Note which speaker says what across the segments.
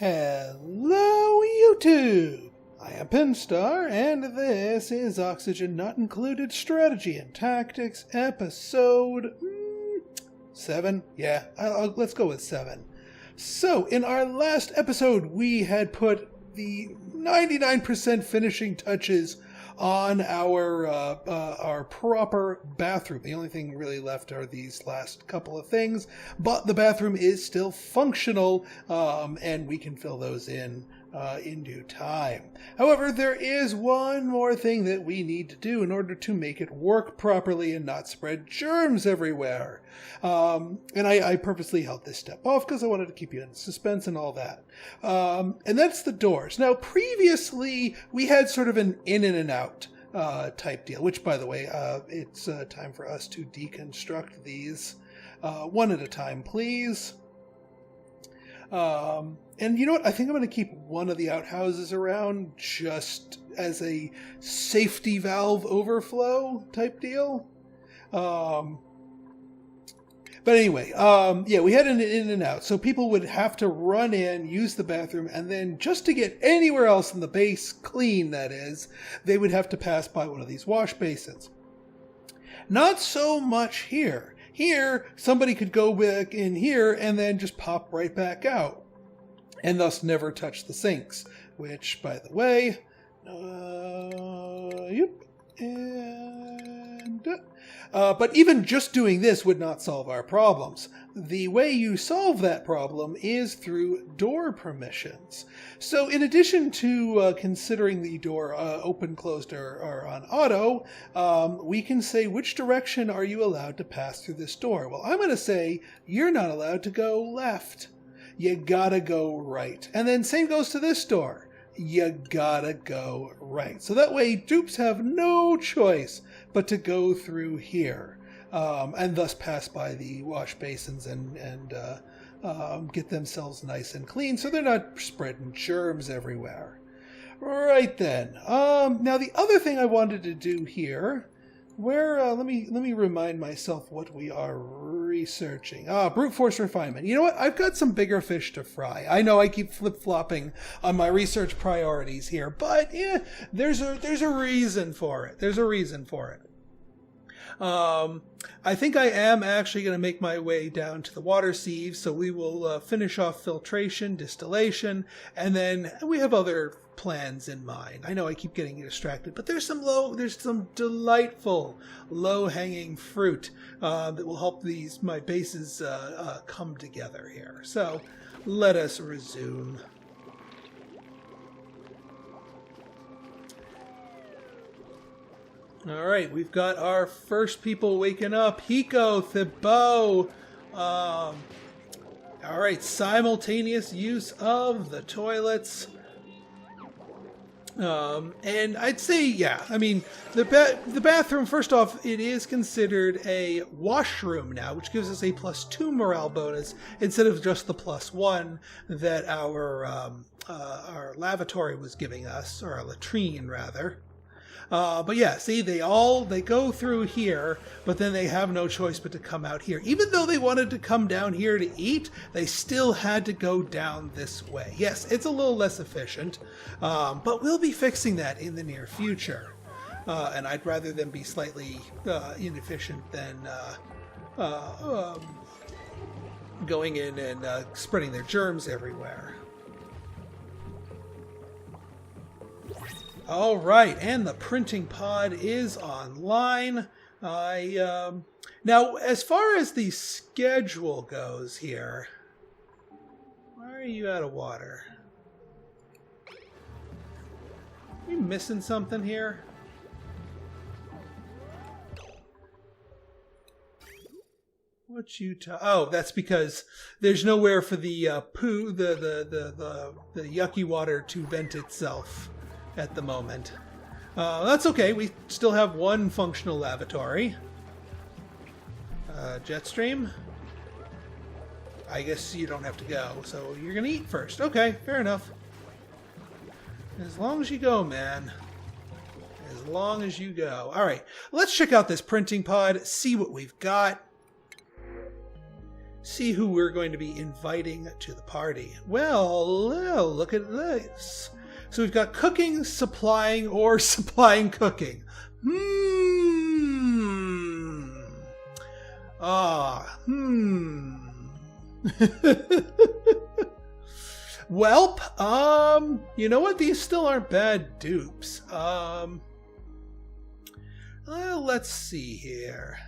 Speaker 1: Hello, YouTube! I am Pinstar, and this is Oxygen Not Included Strategy and Tactics, episode 7. Yeah, let's go with 7. So, in our last episode, we had put the 99% finishing touches on our proper bathroom. The only thing really left are these last couple of things, but the bathroom is still functional, and we can fill those in due time. However, there is one more thing that we need to do in order to make it work properly and not spread germs everywhere. And I purposely held this step off because I wanted to keep you in suspense and all that. And that's the doors. Now, previously, we had sort of an in and an out type deal, which, by the way, it's time for us to deconstruct these one at a time, please. And you know what? I think I'm going to keep one of the outhouses around just as a safety valve overflow type deal. But anyway, yeah, we had an in and out. So people would have to run in, use the bathroom, and then just to get anywhere else in the base clean, that is, they would have to pass by one of these wash basins. Not so much here. Here, somebody could go back in here and then just pop right back out, and thus never touch the sinks, which, by the way, but even just doing this would not solve our problems. The way you solve that problem is through door permissions. So in addition to considering the door open, closed, or on auto, we can say, which direction are you allowed to pass through this door? Well, I'm going to say you're not allowed to go left. You gotta go right. And then same goes to this door. You gotta go right. So that way dupes have no choice but to go through here, and thus pass by the wash basins and get themselves nice and clean so they're not spreading germs everywhere. Right then. Now the other thing I wanted to do here, let me remind myself what we are researching. Brute force refinement. You know what? I've got some bigger fish to fry. I know I keep flip-flopping on my research priorities here, but yeah, there's a reason for it. There's a reason for it. I think I am actually going to make my way down to the water sieve, so we will finish off filtration, distillation, and then we have other plans in mind. I know I keep getting distracted, but there's some delightful low-hanging fruit that will help my bases come together here. So let us resume. All right, we've got our first people waking up. Hiko, Thibaut. All right, simultaneous use of the toilets. And I'd say, yeah, I mean, the bathroom, first off, it is considered a washroom now, which gives us a +2 morale bonus instead of just the +1 that our lavatory was giving us, or our latrine, rather. But yeah, see, they go through here, but then they have no choice but to come out here. Even though they wanted to come down here to eat, they still had to go down this way. Yes, it's a little less efficient, but we'll be fixing that in the near future. And I'd rather them be slightly inefficient than going in and spreading their germs everywhere. All right, and the printing pod is online. Now, as far as the schedule goes here, why are you out of water? Are you missing something here? Oh, that's because there's nowhere for the poo, the yucky water to vent itself at the moment. That's okay. We still have one functional lavatory. Jetstream. I guess you don't have to go, so you're gonna eat first. Okay, fair enough. As long as you go, man. As long as you go. All right, let's check out this printing pod, see what we've got. see who we're going to be inviting to the party. Well, look at this. So we've got cooking, supplying, or supplying cooking. Welp, you know what? These still aren't bad dupes. Well, let's see here.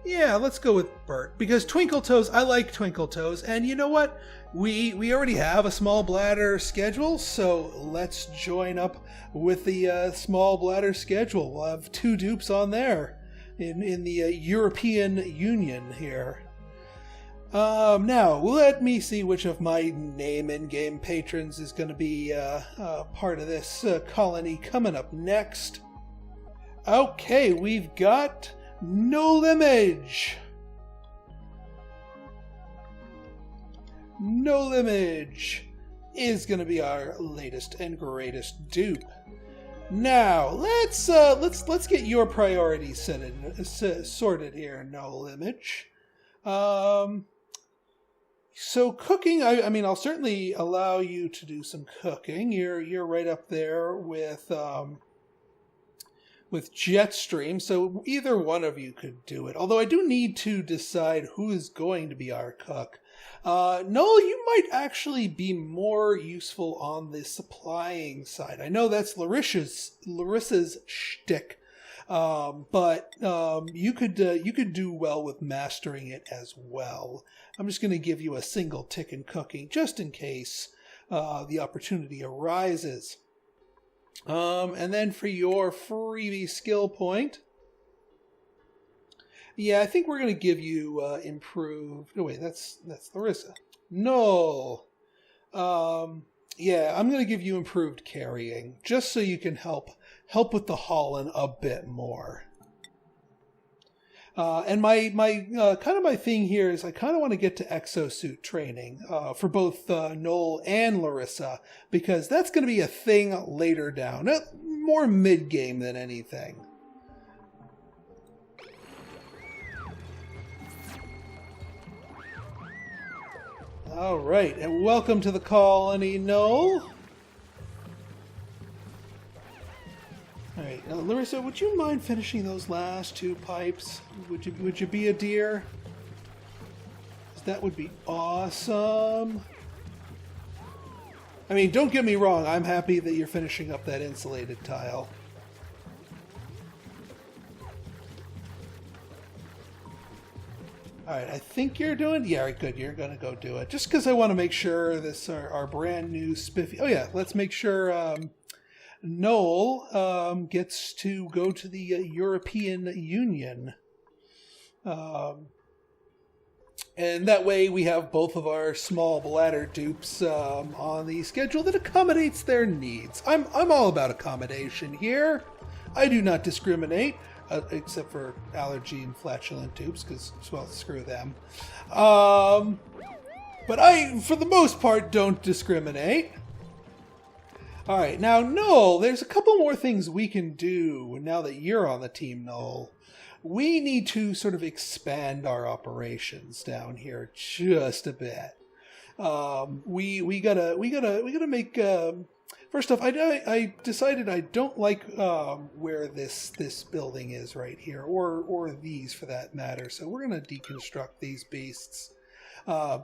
Speaker 1: Yeah, let's go with Bert, because Twinkle Toes, I like Twinkle Toes, and you know what? We already have a small bladder schedule, so let's join up with the small bladder schedule. We'll have 2 dupes on there in the European Union here. Now, let me see which of my name and game patrons is going to be part of this colony coming up next. Okay, we've got No Limage. No Limage is going to be our latest and greatest dupe. Now, let's get your priorities sorted here, No Limage. So cooking, I mean, I'll certainly allow you to do some cooking. You're right up there with Jetstream, so either one of you could do it. Although I do need to decide who is going to be our cook. Noel, you might actually be more useful on the supplying side. I know that's Larissa's shtick, but you could do well with mastering it as well. I'm just going to give you a single tick in cooking, just in case the opportunity arises. And then for your freebie skill point, yeah, I think we're going to give you improved... Oh, wait, that's Larissa. No. Yeah, I'm going to give you improved carrying, just so you can help with the hauling a bit more. And my kind of my thing here is I kind of want to get to exosuit training for both Noel and Larissa, because that's going to be a thing later down, more mid-game than anything. All right, and welcome to the colony, Noel. All right, now Larissa, would you mind finishing those last 2 pipes? Would you be a dear? That would be awesome. I mean, don't get me wrong, I'm happy that you're finishing up that insulated tile. Alright, I think you're doing... Yeah, right, good, you're going to go do it. Just because I want to make sure this our brand new spiffy... Oh yeah, let's make sure Noel gets to go to the European Union. And that way we have both of our small bladder dupes on the schedule that accommodates their needs. I'm all about accommodation here. I do not discriminate. Except for allergy and flatulent dupes, because, well, screw them. But I, for the most part, don't discriminate. Alright, now, Noel, there's a couple more things we can do now that you're on the team, Noel. We need to sort of expand our operations down here just a bit. We gotta make... First off, I decided I don't like where this building is right here, or these for that matter. So we're going to deconstruct these beasts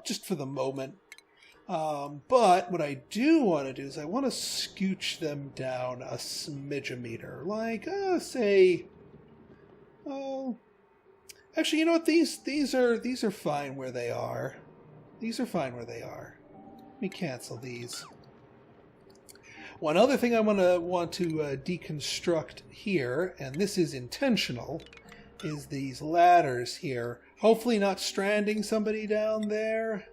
Speaker 1: just for the moment. But what I do want to do is I want to scooch them down a smidge-a-meter, like say, oh, actually, you know what? These are fine where they are. These are fine where they are. Let me cancel these. One other thing I want to deconstruct here, and this is intentional, is these ladders here. Hopefully not stranding somebody down there,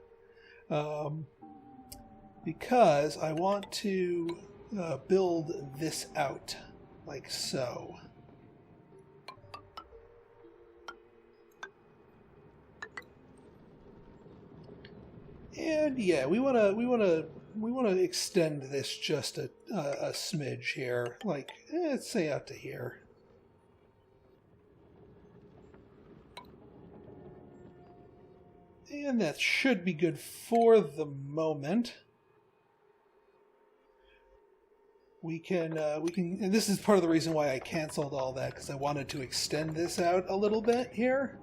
Speaker 1: because I want to build this out like so. And yeah, we want to extend this just a smidge here, like let's say out to here. And that should be good for the moment. We can, and this is part of the reason why I canceled all that, because I wanted to extend this out a little bit here.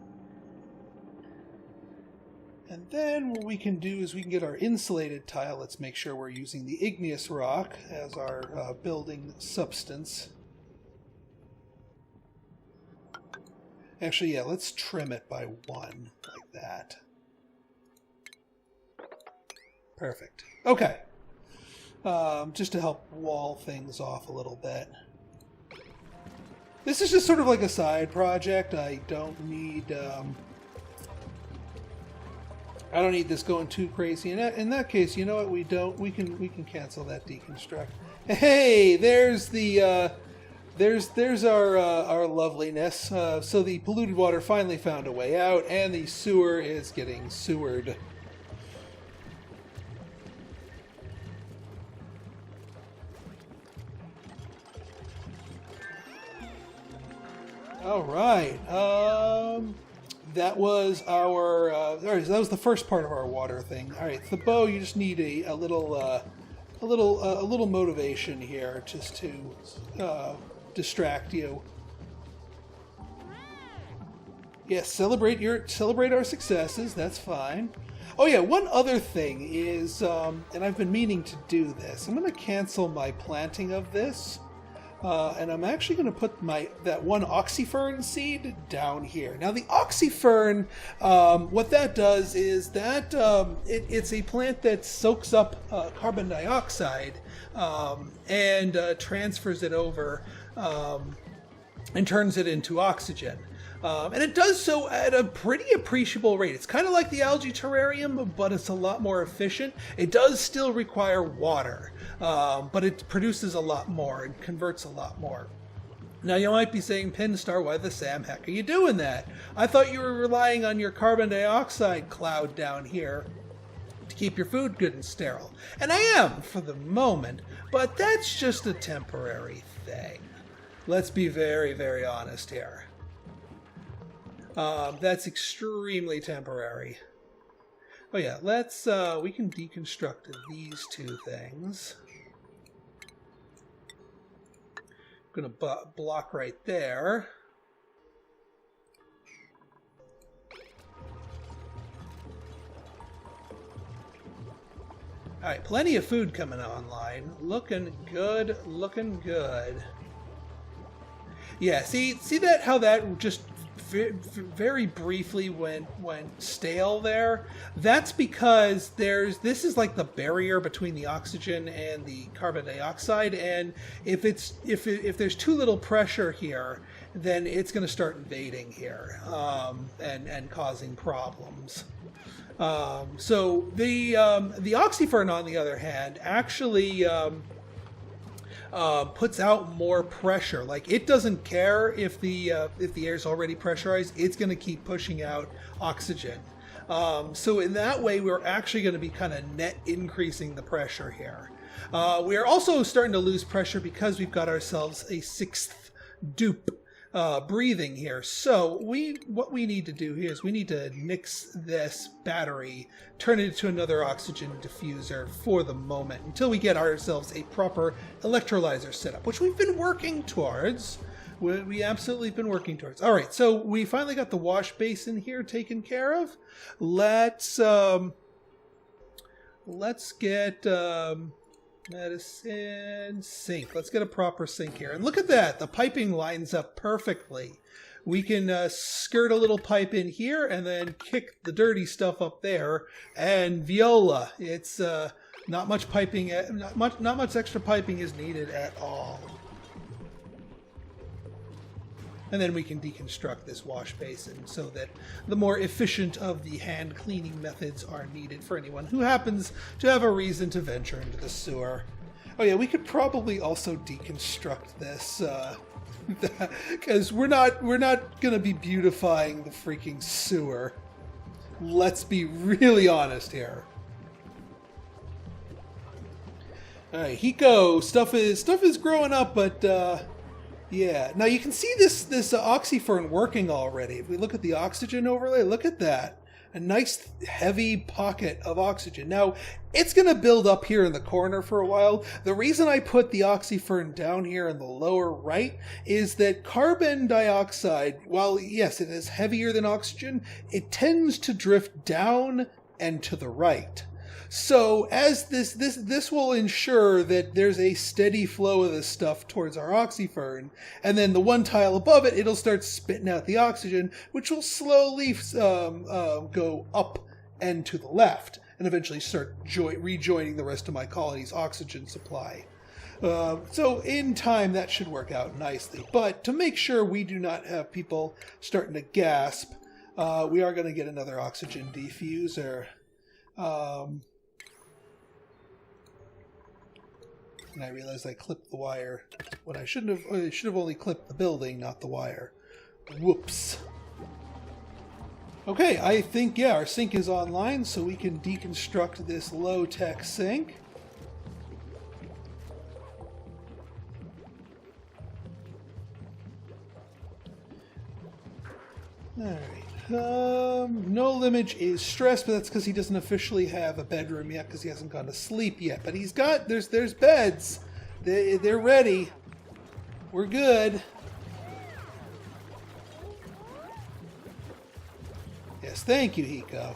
Speaker 1: And then what we can do is we can get our insulated tile. Let's make sure we're using the igneous rock as our building substance. Actually, yeah, let's trim it by 1, like that. Perfect. Okay. Just to help wall things off a little bit. This is just sort of like a side project. I don't need this going too crazy. In that case, you know what? We can cancel that deconstruct. Hey, there's the there's our loveliness. So the polluted water finally found a way out, and the sewer is getting sewered. All right. That was our. That was the first part of our water thing. All right, the bow. You just need a little motivation here, just to distract you. Yes, celebrate our successes. That's fine. Oh yeah, one other thing is, and I've been meaning to do this. I'm going to cancel my planting of this. And I'm actually going to put that one oxyfern seed down here. Now the oxyfern, what that does is that it's a plant that soaks up carbon dioxide and transfers it over and turns it into oxygen. And it does so at a pretty appreciable rate. It's kind of like the algae terrarium, but it's a lot more efficient. It does still require water, but it produces a lot more and converts a lot more. Now you might be saying, Pinstar, why the Sam heck are you doing that? I thought you were relying on your carbon dioxide cloud down here to keep your food good and sterile. And I am for the moment, but that's just a temporary thing. Let's be very, very honest here. That's extremely temporary. Oh yeah, let's, we can deconstruct these two things. I'm gonna block right there. Alright, plenty of food coming online. Looking good, looking good. Yeah, see that, how that just very briefly went stale there? That's because this is like the barrier between the oxygen and the carbon dioxide, and if there's too little pressure here, then it's going to start invading here and causing problems. So the oxyfern, on the other hand, actually puts out more pressure. Like, it doesn't care if the air is already pressurized. It's going to keep pushing out oxygen. So in that way, we're actually going to be kind of net increasing the pressure here. We are also starting to lose pressure because we've got ourselves a sixth dupe breathing here. So what we need to do here is we need to nix this battery, turn it into another oxygen diffuser for the moment until we get ourselves a proper electrolyzer setup, which we've been working towards. We absolutely been working towards. All right, so we finally got the wash basin here taken care of. Let's get medicine sink. Let's get a proper sink here. And look at that. The piping lines up perfectly. We can skirt a little pipe in here and then kick the dirty stuff up there. And viola. It's not much piping. Not much extra piping is needed at all. And then we can deconstruct this wash basin so that the more efficient of the hand cleaning methods are needed for anyone who happens to have a reason to venture into the sewer. Oh yeah, we could probably also deconstruct this, because we're not going to be beautifying the freaking sewer. Let's be really honest here. All right, Hiko, stuff is growing up, but yeah. Now you can see this oxyfern working already. If we look at the oxygen overlay, look at that. a nice heavy pocket of oxygen. Now, it's going to build up here in the corner for a while. The reason I put the oxyfern down here in the lower right is that carbon dioxide, while yes, it is heavier than oxygen, it tends to drift down and to the right. So as this will ensure that there's a steady flow of this stuff towards our oxyfern, and then the one tile above it, it'll start spitting out the oxygen, which will slowly go up and to the left, and eventually start rejoining the rest of my colony's oxygen supply. So in time, that should work out nicely. But to make sure we do not have people starting to gasp, we are going to get another oxygen diffuser. And I realized I clipped the wire when I shouldn't have. I should have only clipped the building, not the wire. Whoops. Okay, I think, yeah, our sink is online, so we can deconstruct this low-tech sink. Alright. No Limage is stressed, but that's because he doesn't officially have a bedroom yet, because he hasn't gone to sleep yet. But he's got, there's beds. They're ready. We're good. Yes, thank you, Hiko.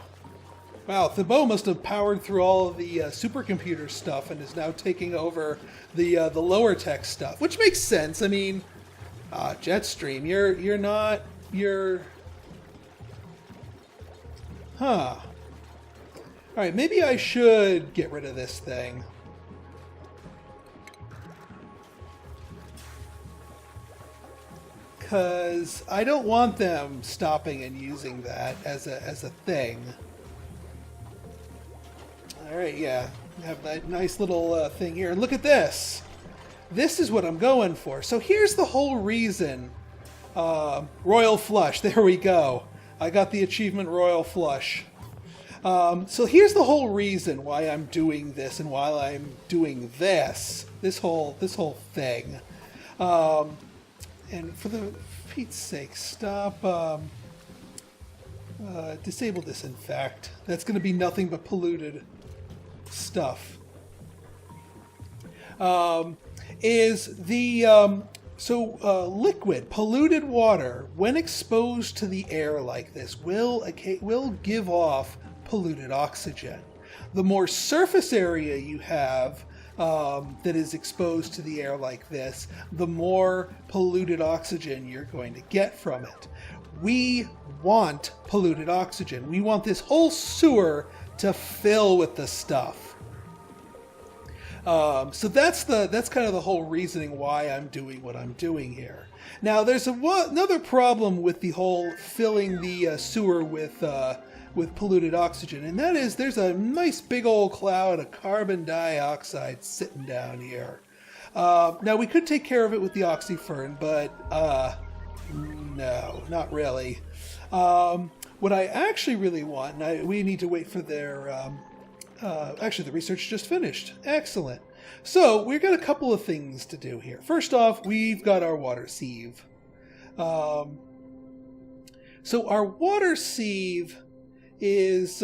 Speaker 1: Wow, Thibault must have powered through all of the supercomputer stuff and is now taking over the lower tech stuff, which makes sense. I mean, Jetstream, you're huh. Alright, maybe I should get rid of this thing. Because I don't want them stopping and using that as a thing. Alright, yeah. We have that nice little thing here. And look at this! This is what I'm going for. So here's the whole reason. Royal Flush, there we go. I got the achievement Royal Flush. So here's the whole reason why I'm doing this and why I'm doing this. This whole thing. And for the Pete's sake, stop. Disable disinfect. That's going to be nothing but polluted stuff. Liquid, polluted water, when exposed to the air like this, will give off polluted oxygen. The more surface area you have that is exposed to the air like this, the more polluted oxygen you're going to get from it. We want polluted oxygen. We want this whole sewer to fill with the stuff. So that's kind of the whole reasoning why I'm doing what I'm doing here. Now, there's another problem with the whole filling the sewer with polluted oxygen, and that is there's a nice big old cloud of carbon dioxide sitting down here. Now, we could take care of it with the oxyfern, but no, not really. What I actually really want, and we need to wait for their... actually, the research just finished. Excellent. So, we've got a couple of things to do here. First off, we've got our water sieve. So, our water sieve is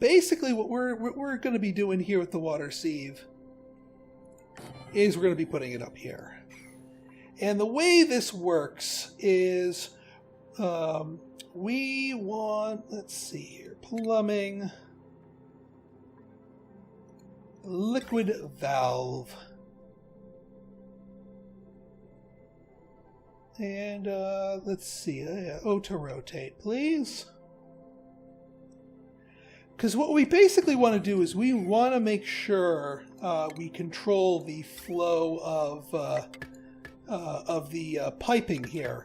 Speaker 1: basically what we're going to be doing here with the water sieve is we're going to be putting it up here. And the way this works is we want, let's see here, plumbing... liquid valve. And let's see, auto rotate, please. Because what we basically want to do is we want to make sure we control the flow of the piping here.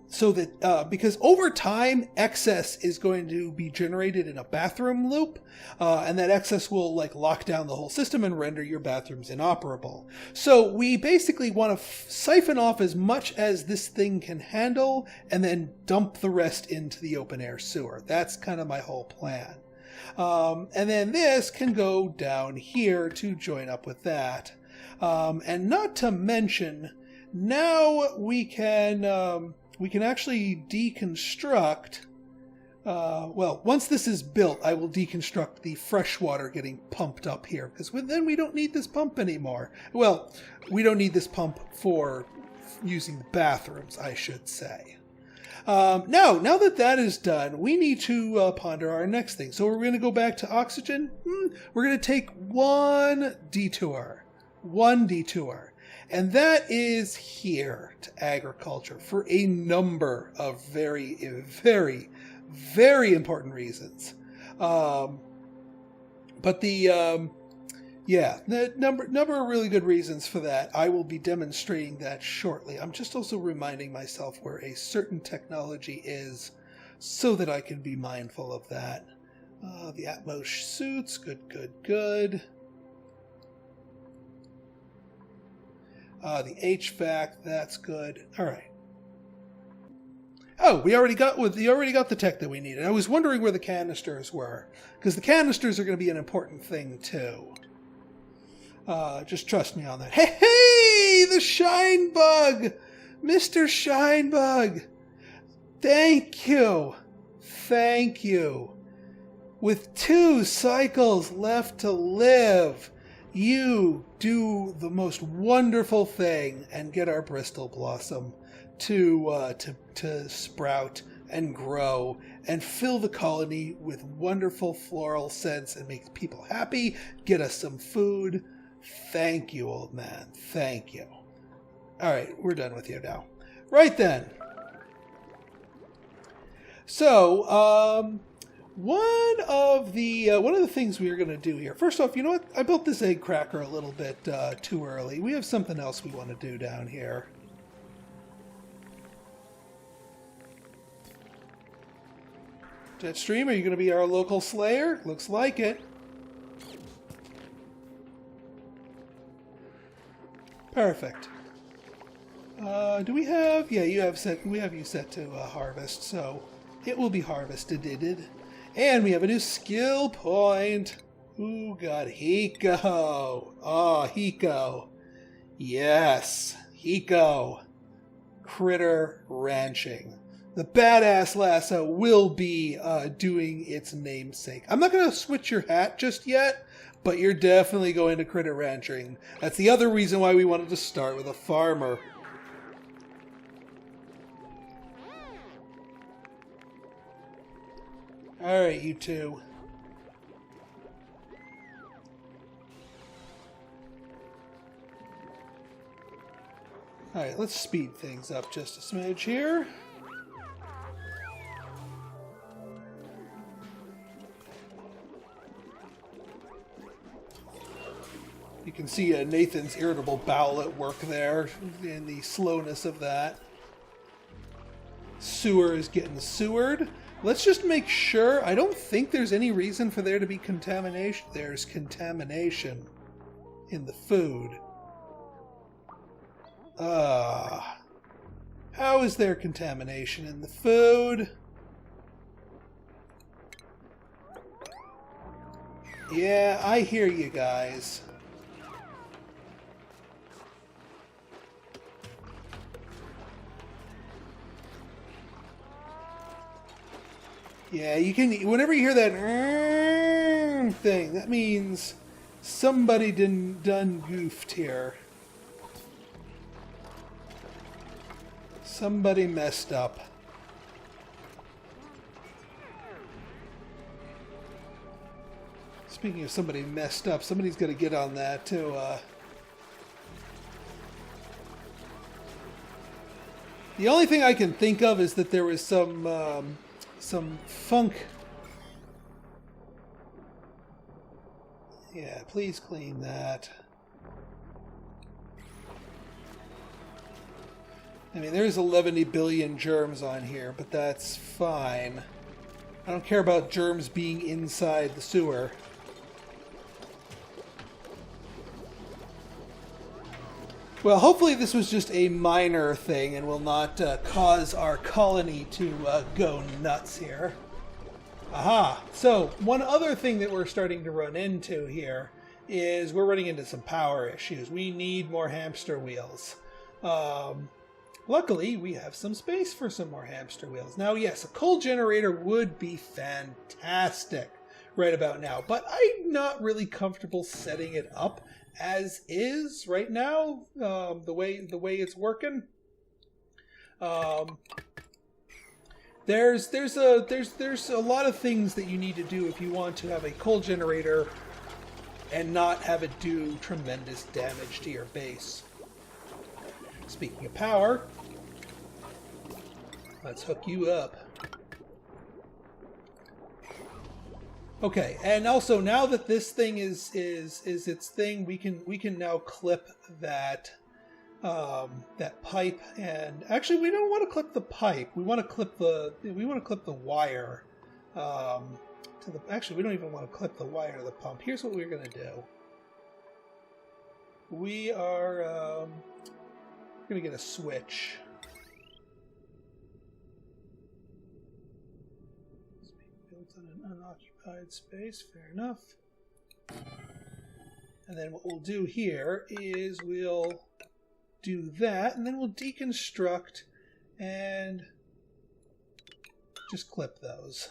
Speaker 1: So that because over time excess is going to be generated in a bathroom loop, and that excess will lock down the whole system and render your bathrooms inoperable. So we basically want to siphon off as much as this thing can handle and then dump the rest into the open air sewer. That's kind of my whole plan. And then this can go down here to join up with that. And not to mention, now we can actually deconstruct Well, once this is built, I will deconstruct the fresh water getting pumped up here, because then we don't need this pump anymore. Well, we don't need this pump for using the bathrooms, I should say. Now that that is done, we need to ponder our next thing. So we're going to go back to oxygen. We're going to take one detour. And that is here to agriculture for a number of very, very, very important reasons. But the number of really good reasons for that. I will be demonstrating that shortly. I'm just also reminding myself where a certain technology is so that I can be mindful of that. The Atmos suits, good. The HVAC, that's good. All right. Oh, we already got the tech that we needed. I was wondering where the canisters were, because the canisters are going to be an important thing too. Just trust me on that. Hey, the shine bug, Mr. Shine Bug. Thank you. With 2 cycles left to live, you do the most wonderful thing and get our Bristol Blossom to sprout and grow and fill the colony with wonderful floral scents and make people happy, get us some food. Thank you, old man. Thank you. All right, we're done with you now. Right then. So, one of the things we are going to do here. First off, you know what? I built this egg cracker a little bit too early. We have something else we want to do down here. Jetstream, are you going to be our local slayer? Looks like it. Perfect. Do we have? Yeah, we have you set to harvest, so it will be harvested. And we have a new skill point. Ooh, God, Hiko. Oh, Hiko. Yes, Hiko. Critter ranching. The badass lasso will be doing its namesake. I'm not going to switch your hat just yet, but you're definitely going to critter ranching. That's the other reason why we wanted to start with a farmer. Alright, you two. Alright, let's speed things up just a smidge here. You can see Nathan's irritable bowel at work there in the slowness of that. Sewer is getting sewered. Let's just make sure. I don't think there's any reason for there to be contamination. There's contamination in the food. How is there contamination in the food? Yeah, I hear you guys. Yeah, you can. Whenever you hear that thing, that means somebody done goofed here. Somebody messed up. Speaking of somebody messed up, somebody's got to get on that too. The only thing I can think of is that there was some funk. Yeah, please clean that. I mean, there's 11 billion germs on here, but that's fine. I don't care about germs being inside the sewer. Well, hopefully this was just a minor thing and will not cause our colony to go nuts here. Aha! So, one other thing that we're starting to run into here is we're running into some power issues. We need more hamster wheels. Luckily, we have some space for some more hamster wheels. Now, yes, a coal generator would be fantastic right about now, but I'm not really comfortable setting it up as is right now. The way it's working. There's a lot of things that you need to do if you want to have a coal generator and not have it do tremendous damage to your base. Speaking of power, let's hook you up. Okay, and also now that this thing is its thing, we can now clip that that pipe. And actually, we don't want to clip the pipe. We want to clip the wire to the. Actually, we don't even want to clip the wire to the pump. Here's what we're gonna do. We are gonna get a switch. Built on an unoccupied space. Fair enough. And then what we'll do here is we'll do that, and then we'll deconstruct and just clip those.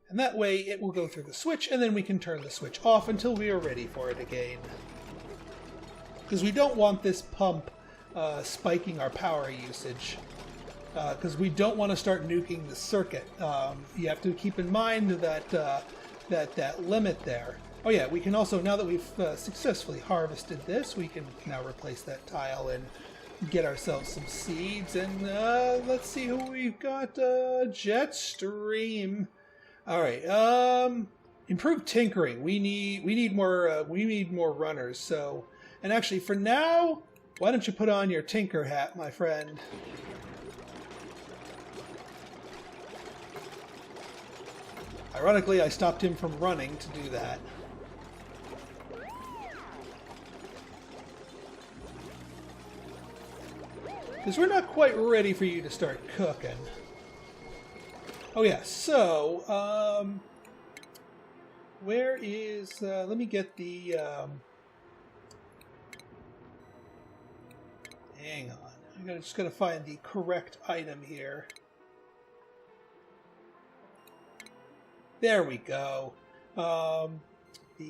Speaker 1: And that way it will go through the switch, and then we can turn the switch off until we are ready for it again. Because we don't want this pump spiking our power usage. Because we don't want to start nuking the circuit. You have to keep in mind that that limit there. Oh yeah, we can also, now that we've successfully harvested this, we can now replace that tile and get ourselves some seeds. And let's see who we've got. Jetstream. All right. Improved tinkering. We need more runners. So, and actually, for now, why don't you put on your tinker hat, my friend? Ironically, I stopped him from running to do that. Because we're not quite ready for you to start cooking. Oh yeah, so, where is, let me get the, hang on. I'm just going to find the correct item here. There we go. The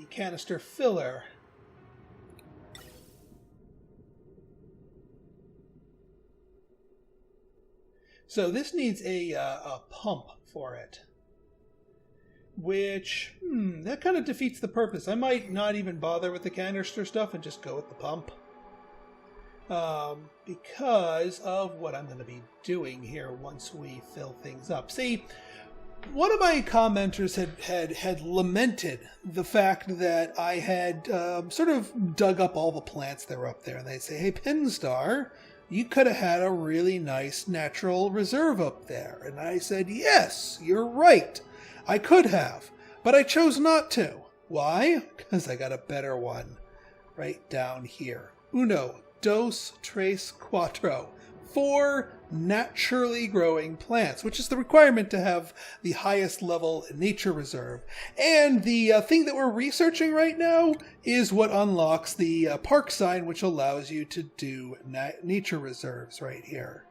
Speaker 1: Canister Filler. So this needs a pump for it, which, that kind of defeats the purpose. I might not even bother with the canister stuff and just go with the pump. Because of what I'm going to be doing here once we fill things up. See, one of my commenters had lamented the fact that I had sort of dug up all the plants that were up there. And they say, hey, Pinstar, you could have had a really nice natural reserve up there. And I said, yes, you're right. I could have, but I chose not to. Why? Because I got a better one right down here. Uno, dos, tres, cuatro. 4 naturally growing plants, which is the requirement to have the highest level nature reserve. And the thing that we're researching right now is what unlocks the park sign, which allows you to do nature reserves right here,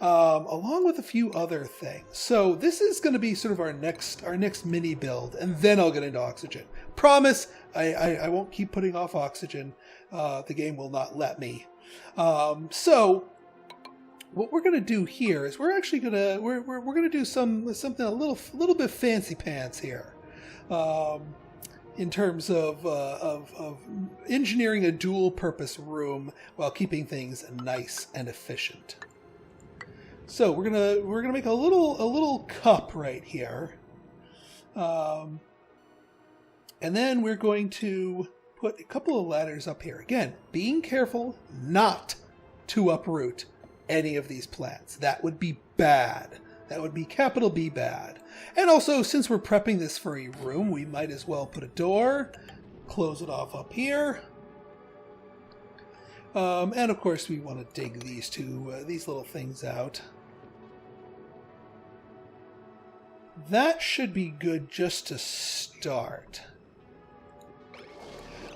Speaker 1: along with a few other things. So this is going to be sort of our next mini build, and then I'll get into oxygen. Promise, I won't keep putting off oxygen. The game will not let me. So what we're going to do here is we're actually going to we're going to do something a little bit fancy pants here, in terms of engineering a dual purpose room while keeping things nice and efficient. So we're gonna make a little cup right here, and then we're going to put a couple of ladders up here. Again, being careful not to uproot any of these plants. That would be bad. That would be capital B bad. And also, since we're prepping this for a room, we might as well put a door, close it off up here. And of course, we want to dig these little things out. That should be good just to start.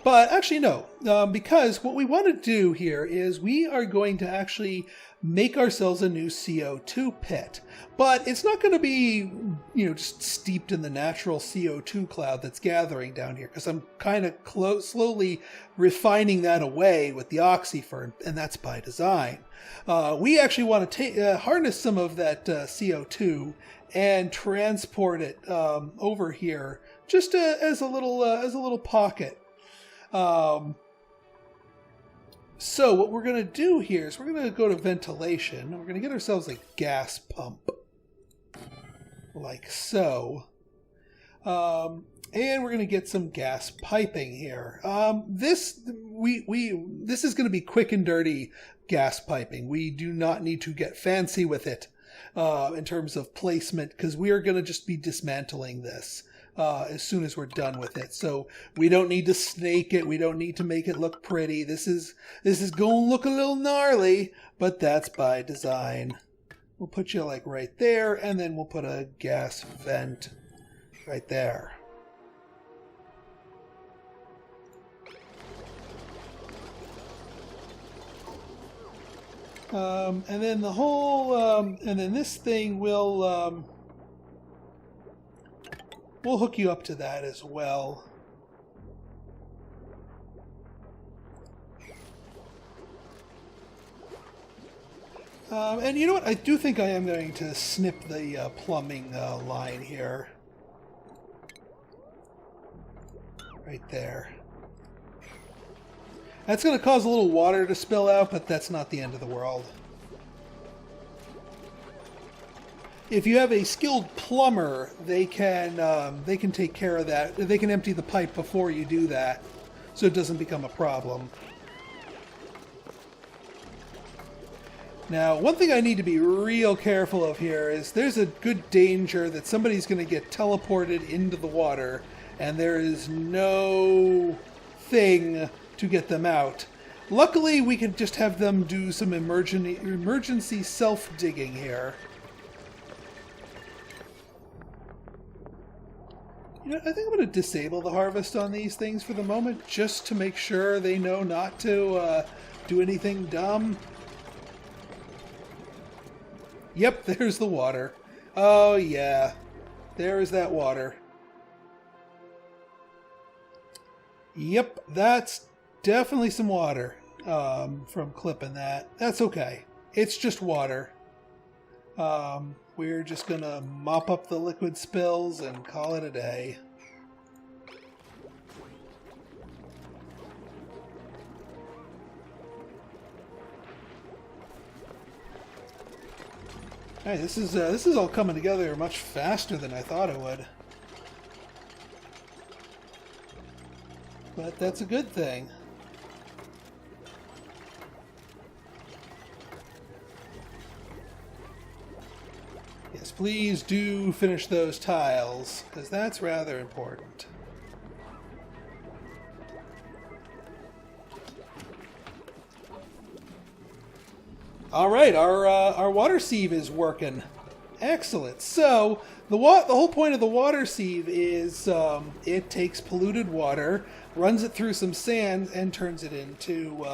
Speaker 1: But actually, no, because what we want to do here is we are going to actually make ourselves a new CO2 pit. But it's not going to be, just steeped in the natural CO2 cloud that's gathering down here, because I'm kind of slowly refining that away with the oxyfern, and that's by design. We actually want to harness some of that CO2 and transport it over here, just as a little pocket. So what we're going to do here is we're going to go to ventilation. We're going to get ourselves a gas pump, like so. And we're going to get some gas piping here. This is going to be quick and dirty gas piping. We do not need to get fancy with it in terms of placement, because we are going to just be dismantling this as soon as we're done with it. So we don't need to snake it. We don't need to make it look pretty. This is going to look a little gnarly, but that's by design. We'll put you like right there, and then we'll put a gas vent right there. And then the whole, and then this thing will, we'll hook you up to that as well. And you know what? I do think I am going to snip the plumbing line here. Right there. That's going to cause a little water to spill out, but that's not the end of the world. If you have a skilled plumber, they can take care of that. They can empty the pipe before you do that, so it doesn't become a problem. Now, one thing I need to be real careful of here is there's a good danger that somebody's going to get teleported into the water, and there is no thing to get them out. Luckily, we can just have them do some emergency self-digging here. I think I'm going to disable the harvest on these things for the moment, just to make sure they know not to do anything dumb. Yep, there's the water. Oh, yeah. There is that water. Yep, that's definitely some water from clipping that. That's okay. It's just water. We're just going to mop up the liquid spills and call it a day. Hey, this is all coming together much faster than I thought it would. But that's a good thing. Yes, please do finish those tiles, because that's rather important. All right, our water sieve is working. Excellent. So the whole point of the water sieve is it takes polluted water, runs it through some sand, and turns it into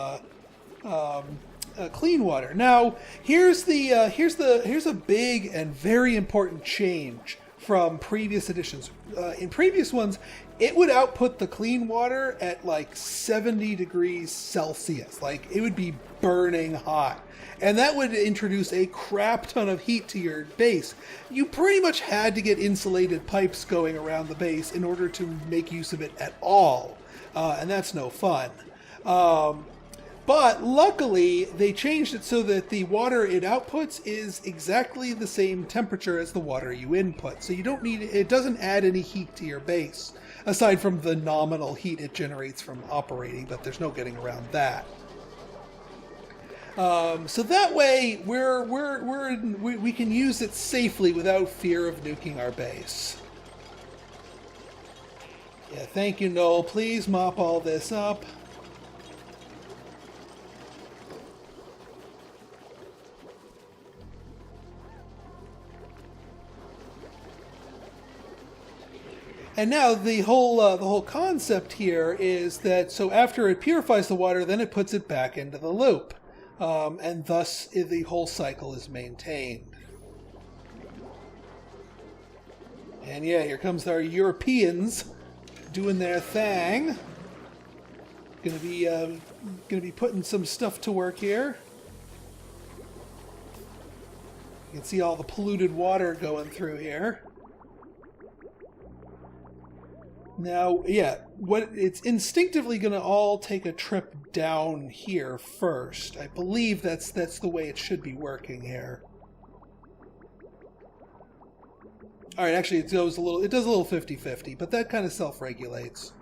Speaker 1: clean water. Now, here's a big and very important change from previous editions. In previous ones, it would output the clean water at like 70 degrees Celsius. Like, it would be burning hot. And that would introduce a crap ton of heat to your base. You pretty much had to get insulated pipes going around the base in order to make use of it at all. And that's no fun. But luckily, they changed it so that the water it outputs is exactly the same temperature as the water you input. So you don't need it doesn't add any heat to your base, aside from the nominal heat it generates from operating, but there's no getting around that. So that way, we can use it safely without fear of nuking our base. Yeah, thank you, Noel. Please mop all this up. And now the whole concept here is that so after it purifies the water, then it puts it back into the loop, and thus the whole cycle is maintained. And yeah, here comes our Europeans doing their thing. Gonna be putting some stuff to work here. You can see all the polluted water going through here. Now, yeah, it's instinctively going to all take a trip down here first. I believe that's the way it should be working here. All right, actually, it does a little 50-50, but that kind of self-regulates.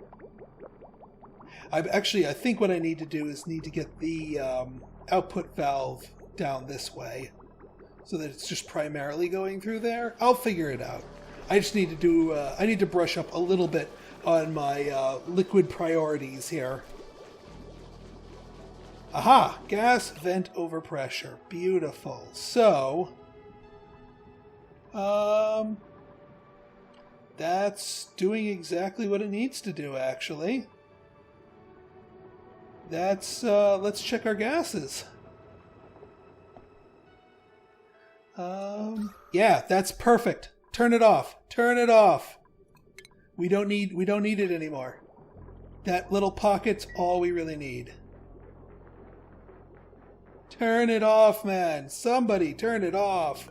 Speaker 1: I think what I need to do is to get the output valve down this way, so that it's just primarily going through there. I'll figure it out. I just need to do. I need to brush up a little bit on my liquid priorities here. Aha! Gas vent overpressure. Beautiful. So, that's doing exactly what it needs to do, actually. That's, let's check our gases. Yeah, that's perfect. Turn it off. Turn it off. We don't need it anymore. That little pocket's all we really need. Turn it off, man. Somebody turn it off.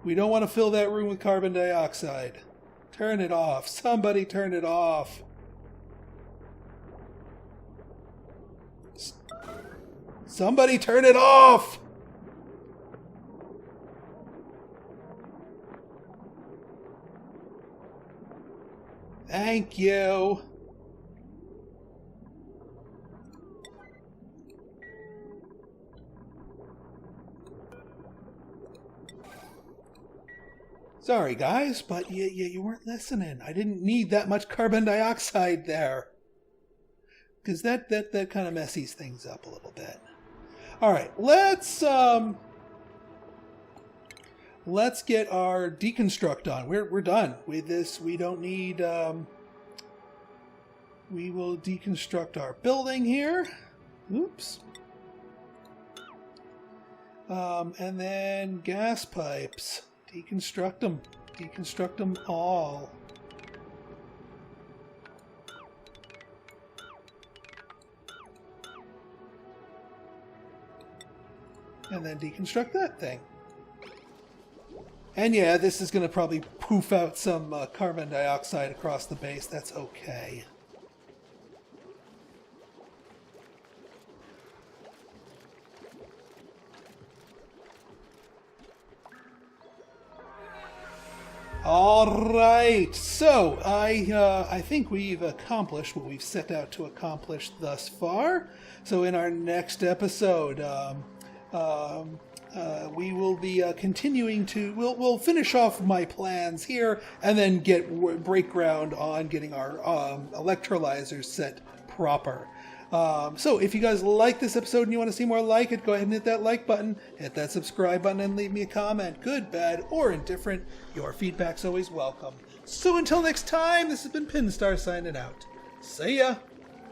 Speaker 1: We don't want to fill that room with carbon dioxide. Turn it off. Somebody turn it off. Somebody turn it off! Thank you. Sorry, guys, but you weren't listening. I didn't need that much carbon dioxide there. Because that kind of messes things up a little bit. All right, let's get our deconstruct on. We're done with this. We don't need. We will deconstruct our building here. Oops. And then gas pipes. Deconstruct them. Deconstruct them all. And then deconstruct that thing. And yeah, this is going to probably poof out some carbon dioxide across the base. That's okay. All right. So I think we've accomplished what we've set out to accomplish thus far. So in our next episode, we will be continuing to. We'll finish off my plans here, and then break ground on getting our electrolyzers set proper. So if you guys like this episode and you want to see more like it, go ahead and hit that like button, hit that subscribe button, and leave me a comment. Good, bad, or indifferent. Your feedback's always welcome. So until next time, this has been Pinstar signing out. See ya!